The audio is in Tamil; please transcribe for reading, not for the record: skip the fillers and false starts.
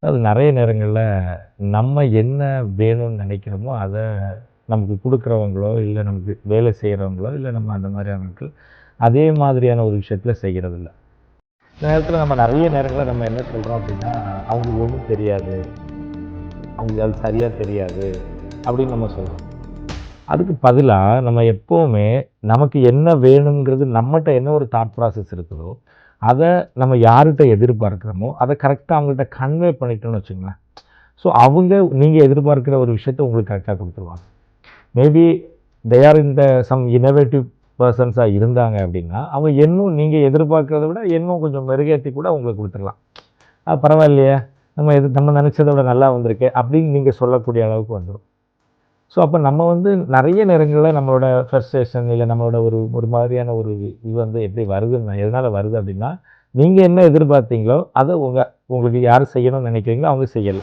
அது நெறைய நேரங்கள்ல நம்ம என்ன வேணும்னு நெனைக்கிறோமோ, அத நமக்கு குடுக்குறவங்களோ, இல்ல நமக்கு வேலை செய்றவங்களோ, இல்ல நம்ம அந்த மாரியான ஆட்கள், அதே மாதிரியான ஒரு விஷயத்துல செய்றதில்ல. இந்த நேரத்துல நம்ம நெறைய நேரங்கள்ல நம்ம என்ன சொல்றோம் அப்டின்னா, "அவங்களுக்கு ஒண்ணும் தெரியாது. அவங்களுக்கு அது சரியா தெரியாது." அப்படின்னு நம்ம சொல்றோம். அதுக்கு பதிலா நம்ம எப்பவுமே நமக்கு என்ன வேணுங்கிறது நம்மட்ட என்ன ஒரு தாட் ப்ராசஸ் இருக்குதோ, அத நம்ம யார்கிட்ட எதிர்பார்க்கிறோமோ, அத கரெக்ட்டா அவங்கள்ட்ட கன்வே பண்ணிட்டோம்னு வச்சுக்கங்களேன். ஸோ அவங்க நீங்க எதிர்பார்க்கிற ஒரு விஷயத்த உங்களுக்கு கரெக்ட்டா குடுத்துருவாங்க. Maybe they are in the some innovative பெர்சன்ஸா இருந்தாங்க அப்படின்னா, அவங்க இன்னும் நீங்க எதிர்பார்க்கிறத விட இன்னும் கொஞ்சம் மெருகேத்தி கூட உங்களுக்கு குடுத்துடலாம். பரவாயில்லையே! நம்ம நெனைச்சத விட நல்லா வந்திருக்கே! அப்படின்னு நீங்க சொல்லக்கூடிய அளவுக்கு வந்துரும். ஸோ, அப்ப நம்ம வந்து நெறைய நேரங்கள்ல நம்மளோட ஃப்ரஸ்ட்ரேஷன் இல்ல நம்மளோட ஒரு ஒரு மாதிரியான ஒரு இது வந்து எப்படி வருதுன்னா, எதனால வருது அப்படின்னா, நீங்க என்ன எதிர்பார்த்தீங்களோ, அத உங்களுக்கு யார் செய்யணும்னு நெனைக்கிறீங்களோ அவங்க செய்யல.